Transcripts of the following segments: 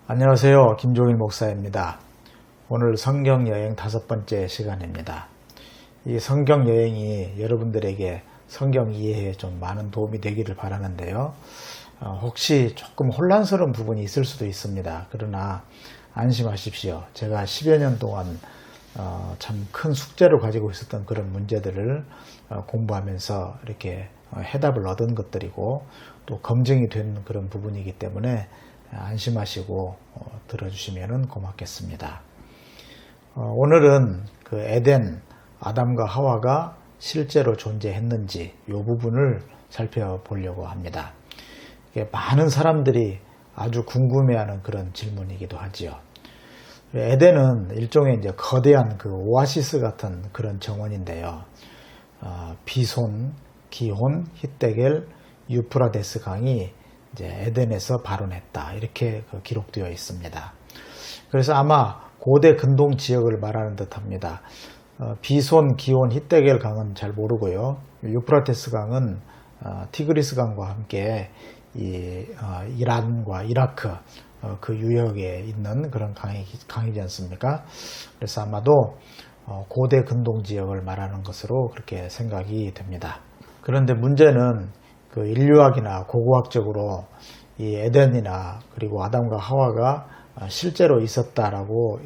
안녕하세요. 김종일 목사입니다. 오늘 성경여행 5번째 시간입니다. 이 성경여행이 여러분들에게 성경 이해에 좀 많은 도움이 되기를 바라는데요. 혹시 조금 혼란스러운 부분이 있을 수도 있습니다. 그러나 안심하십시오. 제가 10여 년 동안 참 큰 숙제를 가지고 있었던 그런 문제들을 공부하면서 이렇게 해답을 얻은 것들이고 또 검증이 된 그런 부분이기 때문에 안심하시고 들어주시면 고맙겠습니다. 오늘은 그 에덴 아담과 하와가 실제로 존재했는지 이 부분을 살펴보려고 합니다. 많은 사람들이 아주 궁금해하는 그런 질문이기도 하지요. 에덴은 일종의 이제 거대한 그 오아시스 같은 그런 정원인데요. 비손, 기혼, 히데겔, 유프라데스 강이 이제 에덴에서 발원했다 이렇게 기록되어 있습니다. 그래서 아마 고대 근동 지역을 말하는 듯합니다. 비손, 기혼, 히데겔 강은 잘 모르고요. 유프라테스 강은 티그리스 강과 함께 이란과 이라크 그 유역에 있는 그런 강이지 않습니까? 그래서 아마도 고대 근동 지역을 말하는 것으로 그렇게 생각이 됩니다. 그런데 문제는 그 인류학이나 고고학적으로 이 에덴이나 그리고 아담과 하와가 실제로 있었다라고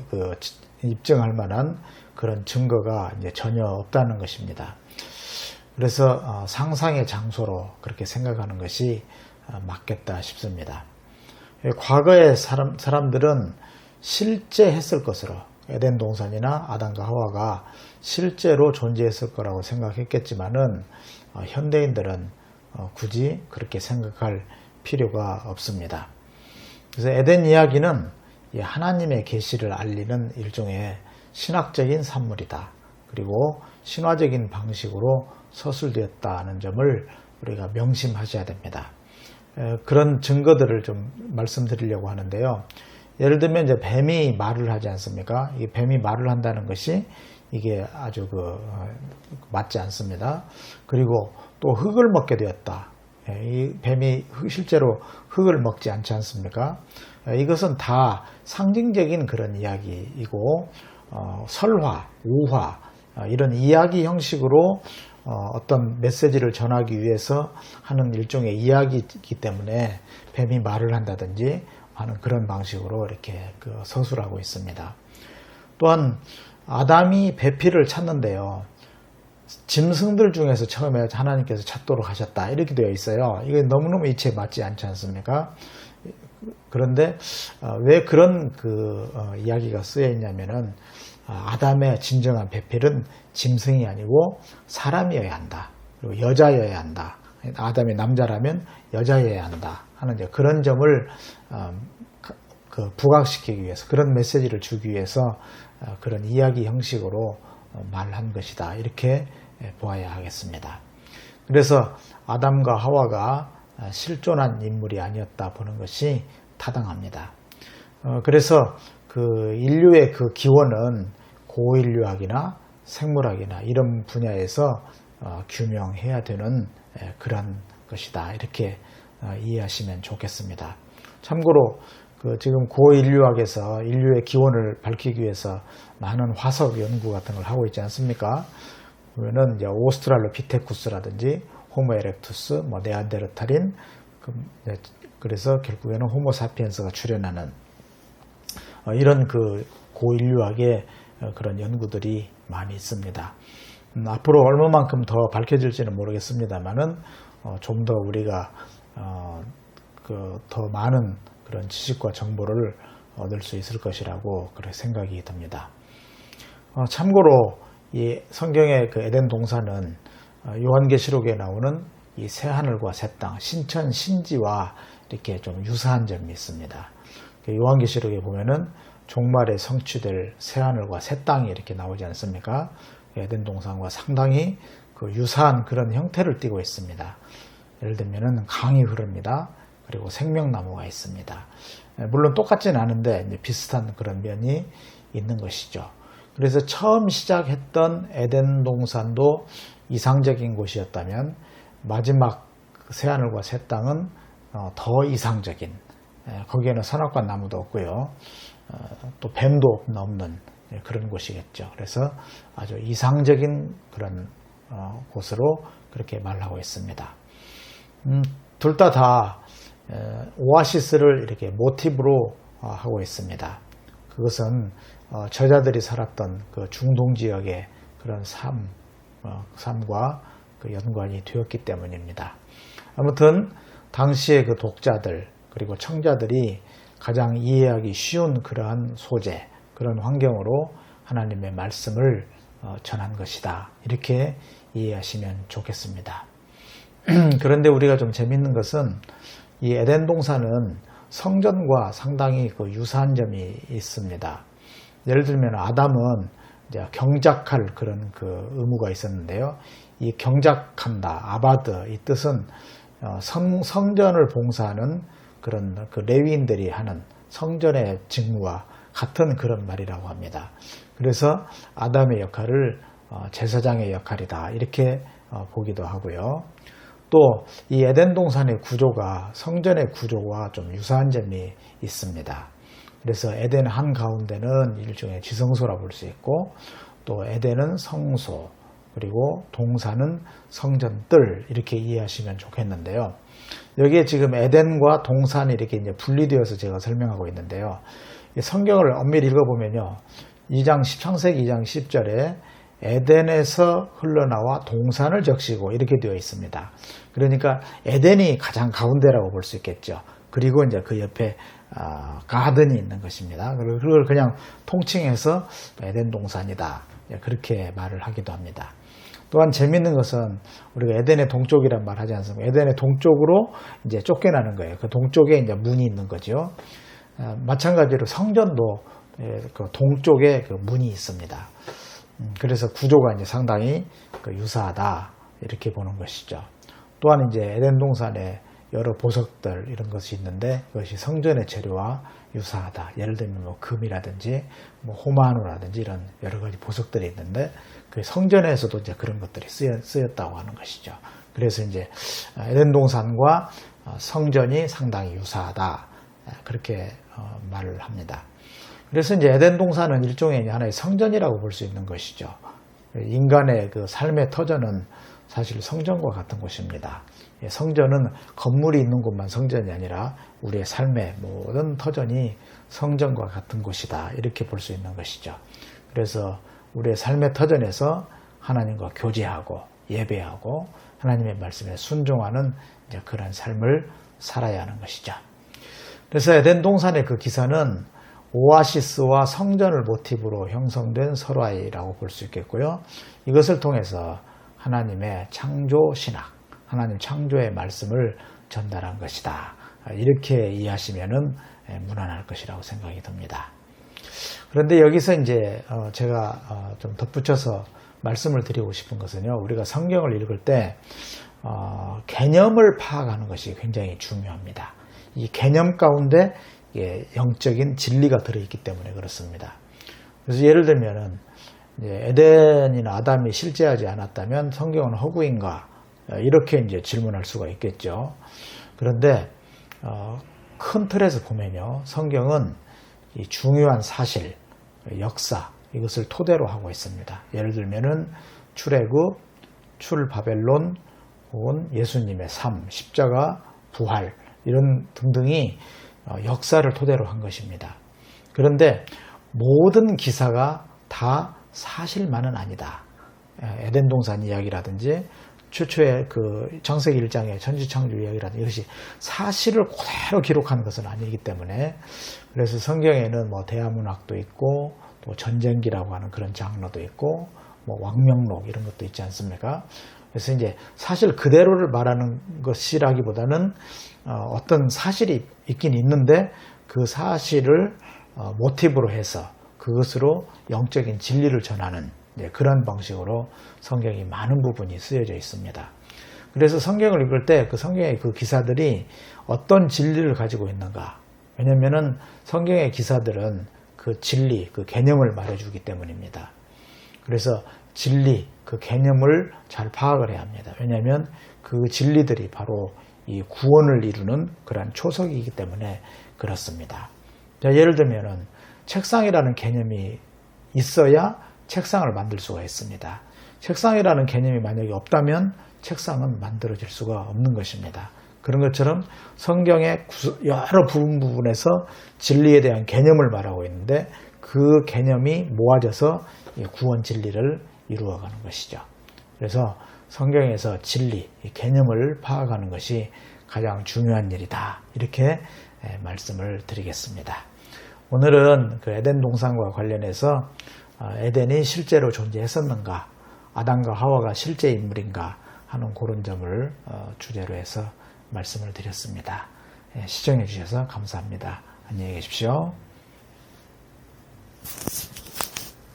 입증할 만한 그런 증거가 이제 전혀 없다는 것입니다. 그래서 상상의 장소로 그렇게 생각하는 것이 맞겠다 싶습니다. 과거의 사람들은 실제 했을 것으로 에덴 동산이나 아담과 하와가 실제로 존재했을 거라고 생각했겠지만은 현대인들은 굳이 그렇게 생각할 필요가 없습니다. 그래서 에덴 이야기는 하나님의 계시를 알리는 일종의 신학적인 산물이다. 그리고 신화적인 방식으로 서술되었다는 점을 우리가 명심하셔야 됩니다. 그런 증거들을 좀 말씀드리려고 하는데요. 예를 들면 이제 뱀이 말을 하지 않습니까? 이 뱀이 말을 한다는 것이 이게 아주 맞지 않습니다. 그리고 또 흙을 먹게 되었다. 이 뱀이 실제로 흙을 먹지 않지 않습니까? 이것은 다 상징적인 그런 이야기이고 설화, 우화 이런 이야기 형식으로 어떤 메시지를 전하기 위해서 하는 일종의 이야기이기 때문에 뱀이 말을 한다든지 하는 그런 방식으로 이렇게 서술하고 있습니다. 또한 아담이 배필을 찾는데요. 짐승들 중에서 처음에 하나님께서 찾도록 하셨다 이렇게 되어 있어요. 이게 너무너무 이치에 맞지 않지 않습니까? 그런데 왜 그런 이야기가 쓰여 있냐면은 아담의 진정한 배필은 짐승이 아니고 사람이어야 한다. 그리고 여자여야 한다. 아담이 남자라면 여자여야 한다 하는 그런 점을 부각시키기 위해서 그런 메시지를 주기 위해서 그런 이야기 형식으로 말한 것이다. 이렇게 보아야 하겠습니다. 그래서 아담과 하와가 실존한 인물이 아니었다 보는 것이 타당합니다. 그래서 인류의 기원은 고인류학이나 생물학이나 이런 분야에서 규명해야 되는 그런 것이다. 이렇게 이해하시면 좋겠습니다. 참고로 지금 고인류학에서 인류의 기원을 밝히기 위해서 많은 화석 연구 같은 걸 하고 있지 않습니까? 보면은 이제 오스트랄로피테쿠스라든지 호모 에렉투스, 네안데르탈인, 그래서 결국에는 호모사피엔스가 출현하는 이런 고인류학의 그런 연구들이 많이 있습니다. 앞으로 얼마만큼 더 밝혀질지는 모르겠습니다만은 좀 더 우리가 더 많은 그런 지식과 정보를 얻을 수 있을 것이라고 그렇게 생각이 듭니다. 참고로 이 성경의 에덴 동산은 요한계시록에 나오는 이 새하늘과 새 땅, 신천, 신지와 이렇게 좀 유사한 점이 있습니다. 요한계시록에 보면은 종말에 성취될 새하늘과 새 땅이 이렇게 나오지 않습니까? 에덴 동산과 상당히 유사한 그런 형태를 띠고 있습니다. 예를 들면은 강이 흐릅니다. 그리고 생명나무가 있습니다. 물론 똑같지는 않은데 비슷한 그런 면이 있는 것이죠. 그래서 처음 시작했던 에덴 동산도 이상적인 곳이었다면 마지막 새하늘과 새 땅은 더 이상적인 거기에는 선악과 나무도 없고요. 또 뱀도 없는 그런 곳이겠죠. 그래서 아주 이상적인 그런 곳으로 그렇게 말하고 있습니다. 둘 다 오아시스를 이렇게 모티브로 하고 있습니다. 그것은 저자들이 살았던 그 중동 지역의 그런 삶과 그 연관이 되었기 때문입니다. 아무튼 당시의 그 독자들 그리고 청자들이 가장 이해하기 쉬운 그러한 소재, 그런 환경으로 하나님의 말씀을 전한 것이다. 이렇게 이해하시면 좋겠습니다. 그런데 우리가 좀 재밌는 것은 이 에덴 동산은 성전과 상당히 그 유사한 점이 있습니다. 예를 들면 아담은 이제 경작할 그런 그 의무가 있었는데요. 이 경작한다, 아바드, 이 뜻은 성전을 봉사하는 그런 그 레위인들이 하는 성전의 직무와 같은 그런 말이라고 합니다. 그래서 아담의 역할을 제사장의 역할이다 이렇게 보기도 하고요. 또 이 에덴 동산의 구조가 성전의 구조와 좀 유사한 점이 있습니다. 그래서 에덴 한가운데는 일종의 지성소라 볼 수 있고, 또 에덴은 성소, 그리고 동산은 성전뜰, 이렇게 이해하시면 좋겠는데요. 여기에 지금 에덴과 동산이 이렇게 이제 분리되어서 제가 설명하고 있는데요. 성경을 엄밀히 읽어보면요. 창세기 2장 10절에 에덴에서 흘러나와 동산을 적시고 이렇게 되어 있습니다. 그러니까 에덴이 가장 가운데라고 볼 수 있겠죠. 그리고 이제 그 옆에 가든이 있는 것입니다. 그걸 그냥 통칭해서 에덴 동산이다, 그렇게 말을 하기도 합니다. 또한 재밌는 것은 우리가 에덴의 동쪽이란 말 하지 않습니까? 에덴의 동쪽으로 이제 쫓겨나는 거예요. 그 동쪽에 이제 문이 있는 거죠. 마찬가지로 성전도 그 동쪽에 그 문이 있습니다. 그래서 구조가 이제 상당히 그 유사하다, 이렇게 보는 것이죠. 또한 이제 에덴 동산에 여러 보석들 이런 것이 있는데 그것이 성전의 재료와 유사하다. 예를 들면 뭐 금이라든지 뭐 호마노라든지 이런 여러 가지 보석들이 있는데 그 성전에서도 이제 그런 것들이 쓰였다고 하는 것이죠. 그래서 이제 에덴 동산과 성전이 상당히 유사하다, 그렇게 말을 합니다. 그래서 이제 에덴 동산은 일종의 하나의 성전이라고 볼 수 있는 것이죠. 인간의 그 삶의 터전은 사실 성전과 같은 곳입니다. 성전은 건물이 있는 곳만 성전이 아니라 우리의 삶의 모든 터전이 성전과 같은 곳이다, 이렇게 볼 수 있는 것이죠. 그래서 우리의 삶의 터전에서 하나님과 교제하고 예배하고 하나님의 말씀에 순종하는 이제 그런 삶을 살아야 하는 것이죠. 그래서 에덴 동산의 그 기사는 오아시스와 성전을 모티브로 형성된 설화이라고 볼 수 있겠고요. 이것을 통해서 하나님의 창조 신학, 하나님 창조의 말씀을 전달한 것이다, 이렇게 이해하시면은 무난할 것이라고 생각이 듭니다. 그런데 여기서 이제 제가 좀 덧붙여서 말씀을 드리고 싶은 것은요, 우리가 성경을 읽을 때 개념을 파악하는 것이 굉장히 중요합니다. 이 개념 가운데 영적인 진리가 들어있기 때문에 그렇습니다. 그래서 예를 들면은 에덴이나 아담이 실제하지 않았다면 성경은 허구인가, 이렇게 이제 질문할 수가 있겠죠. 그런데 큰 틀에서 보면요, 성경은 이 중요한 사실, 역사, 이것을 토대로 하고 있습니다. 예를 들면은 출애굽, 출바벨론, 혹은 예수님의 삶, 십자가, 부활, 이런 등등이 역사를 토대로 한 것입니다. 그런데 모든 기사가 다 사실만은 아니다. 에덴 동산 이야기라든지 최초의 그 창세기 1장의 천지창조 이야기라든지 이것이 사실을 그대로 기록한 것은 아니기 때문에, 그래서 성경에는 뭐 대하문학도 있고 또 전쟁기라고 하는 그런 장르도 있고 뭐 왕명록 이런 것도 있지 않습니까? 그래서 이제 사실 그대로를 말하는 것이라기보다는 어떤 사실이 있긴 있는데 그 사실을 모티브로 해서 그것으로 영적인 진리를 전하는 그런 방식으로 성경이 많은 부분이 쓰여져 있습니다. 그래서 성경을 읽을 때 그 성경의 그 기사들이 어떤 진리를 가지고 있는가, 왜냐면은 성경의 기사들은 그 진리, 그 개념을 말해주기 때문입니다. 그래서 진리, 그 개념을 잘 파악을 해야 합니다. 왜냐하면 그 진리들이 바로 이 구원을 이루는 그러한 초석이기 때문에 그렇습니다. 자, 예를 들면은 책상이라는 개념이 있어야 책상을 만들 수가 있습니다. 책상이라는 개념이 만약에 없다면 책상은 만들어질 수가 없는 것입니다. 그런 것처럼 성경의 여러 부분에서 진리에 대한 개념을 말하고 있는데 그 개념이 모아져서 구원 진리를 이루어가는 것이죠. 그래서 성경에서 진리, 개념을 파악하는 것이 가장 중요한 일이다. 이렇게 말씀을 드리겠습니다. 오늘은 그 에덴 동산과 관련해서 에덴이 실제로 존재했었는가, 아담과 하와가 실제 인물인가 하는 그런 점을 주제로 해서 말씀을 드렸습니다. 시청해 주셔서 감사합니다. 안녕히 계십시오.